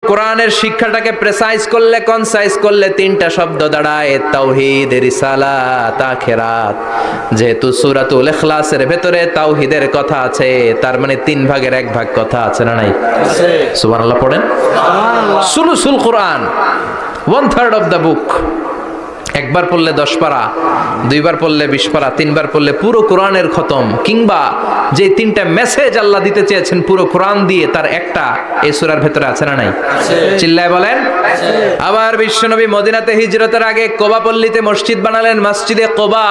কোরআনের শিক্ষাটাকে প্রেসাইজ করলে, কনসাইজ করলে তিনটা শব্দ দাঁড়ায়, তাওহীদ, রিসালাত, আখিরাত। যেহেতু সূরাতুল ইখলাসের ভেতরে তাওহীদের কথা আছে, তার মানে 3 ভাগের 1 ভাগ কথা আছে না নাই? আছে। সুবহানাল্লাহ পড়েন। সুবহানাল্লাহ। সুলুসুল কোরআন, 1/3 অফ দ্য বুক। একবার পড়লে 10 পারা, 2 বার পড়লে 20 পারা, 3 বার পড়লে পুরো কোরআনের খতম। কিংবা যে 3টা মেসেজ আল্লাহ দিতে চেয়েছেন পুরো কোরআন দিয়ে, তার একটা এই সূরার ভেতরে আছে না নাই? আছে। চিল্লায় বলেন। আছে। আবার বিশ্বনবী মদিনাতে হিজরতের আগে কোবা পল্লীতে মসজিদ বানালেন, মসজিদে কোবা।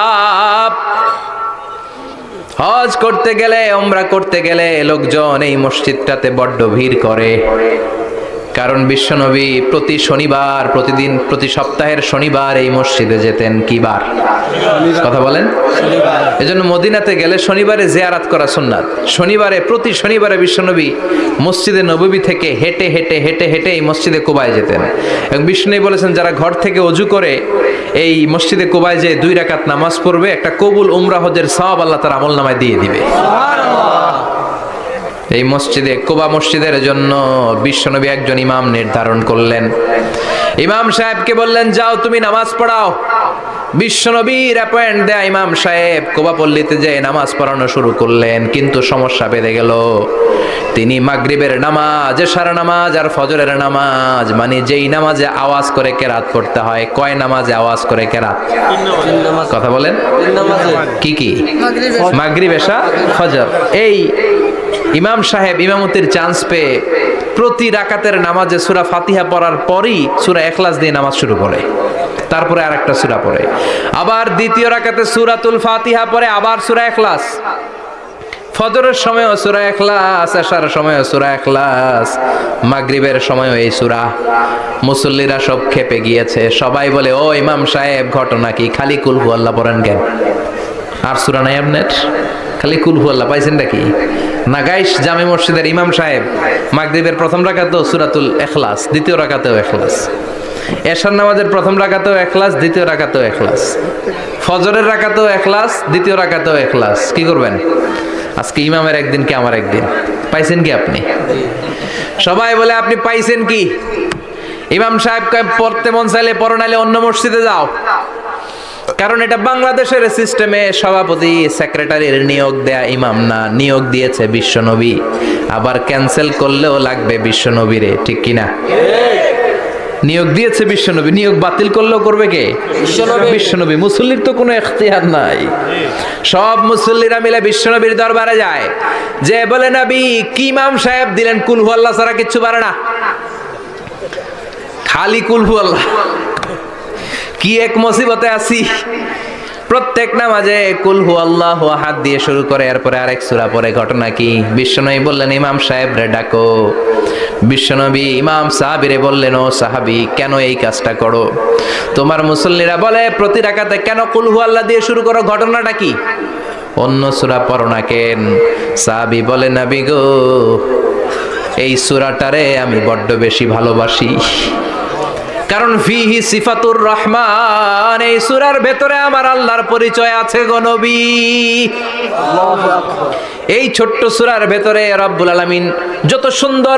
হজ করতে গেলে, উমরা করতে গেলে লোকজন এই মসজিদটাতে বড্ড ভিড় করে। কারণ বিশ্বনবী প্রতি শনিবার, প্রতি সপ্তাহের শনিবার এই মসজিদে যেতেন। কি বার? কথা বলেন। এজন্য মদিনাতে গেলে শনিবারে জিয়ারত করা সুন্নাত। প্রতি শনিবারে বিশ্বনবী মসজিদে নববী থেকে হেঁটে হেঁটে হেঁটে হেঁটে এই মসজিদে কুবায় যেতেন। এবং বিশ্বনবী বলেছেন, যারা ঘর থেকে ওযু করে এই মসজিদে কুবায় যে 2 রাকাত নামাজ পড়বে, একটা কবুল উমরা হজের সওয়াব আল্লাহ তার আমলনামায় দিয়ে দিবে। এই মসজিদে, কুবা মসজিদের জন্য বিশ্বনবী একজন ইমাম নির্ধারণ করলেন। ইমাম সাহেবকে বললেন, যাও তুমি নামাজ পড়াও। বিশ্বনবীর অ্যাপয়েন্ট দেয়া ইমাম সাহেব কুবা পল্লীতে যে নামাজ পড়ানো শুরু করলেন। কিন্তু সমস্যা বেড়ে গেল। তিনি মাগরিবের নামাজ, এশার নামাজ আর ফজরের নামাজ, মানে যেই নামাজে আওয়াজ করে কেরাত পড়তে হয়, কয় নামাজে আওয়াজ করে কেরাত? কথা বলেন। কি কি? মাগরিব, এশা, ফজর। এই ইমাম সাহেব ইমামতির চান্স পেয়ে প্রতি রাকাতের নামাজে সূরা ফাতিহা পড়ার পরই সূরা ইখলাস দিয়ে নামাজ শুরু করে, তারপরে আরেকটা সূরা পড়ে, আবার দ্বিতীয় রাকাতে সূরাতুল ফাতিহা পড়ে, আবার সূরা ইখলাস। ফজরের সময়ও সূরা ইখলাস, এশার সময়ও সূরা ইখলাস, মাগরিবের সময়ও এই সূরা। মুসল্লিরা সব খেপে গিয়েছে। সবাই বলে, ও ইমাম সাহেব, ঘটনা কি? খালি কুল হু আল্লাহ পড়েন কেন? আর সূরা নাই আপনার? খালি কুল হু আল্লাহ পাইছেন নাকি? নাগাইশ জামে মসজিদের ইমাম সাহেব মাগরিবের প্রথম রাকাতেও সূরাতুল ইখলাস, দ্বিতীয় রাকাতেও ইখলাস, এশার নামাজের প্রথম রাকাতেও ইখলাস, দ্বিতীয় রাকাতেও ইখলাস, ফজরের রাকাতেও ইখলাস, দ্বিতীয় রাকাতেও ইখলাস। কি করবেন? আজকে ইমামের একদিন কি আমার একদিন। পাইছেন কি আপনি? সবাই বলে, আপনি পাইছেন কি? ইমাম সাহেব কয়, পড়তে মন চাইলে পড়ো, নাইলে অন্য মসজিদে যাও। কারণ এটা বাংলাদেশের সিস্টেমে সভাপতি সেক্রেটারির নিয়োগ দেয়া ইমাম না, নিয়োগ দিয়েছে বিশ্বনবী। আবার ক্যান্সেল করলেও লাগবে বিশ্বনবীরে, ঠিক কিনা? নিয়োগ দিয়েছে বিশ্বনবী, নিয়োগ বাতিল করলেও করবে কে? বিশ্বনবী। মুসল্লির তো কোনো এখতিয়ার নাই। সব মুসল্লিরা মিলে বিশ্বনবীর দরবারে যায়, যে বলে, নবী কি ইমাম সাহেব দিলেন, কুল হু আল্লাহ ছাড়া কিচ্ছু পারে না, খালি কুল হু আল্লাহ। কি এক মুসিবতে আছি। প্রত্যেক নামাজে কুল হু আল্লাহু আহাদ দিয়ে শুরু করে, এরপরে আরেক সূরা পড়ে। ঘটনা কি? বিশ্বনবী বললেন, ইমাম সাহেব রে ডাকো। বিশ্বনবী ইমাম সাহাবীরে বললেন, ও সাহাবী, কেন এই কাজটা করো? তোমার মুসল্লিরা বলে, প্রতি রাকাতে কেন কুল হু আল্লাহ দিয়ে শুরু করো? ঘটনাটা কি? অন্য সূরা পড়ো না কেন? সাহাবী বলে, নবী গো, এই সূরাটারে আমি বড্ড বেশি ভালোবাসি। কারণ ফিহি সিফাতুর রহমান, এই সূরার ভেতরে আমার আল্লাহর পরিচয় আছে গো নবী। এই ছোট্ট সূরার ভেতরে রব্বুল আলামিন যত সুন্দর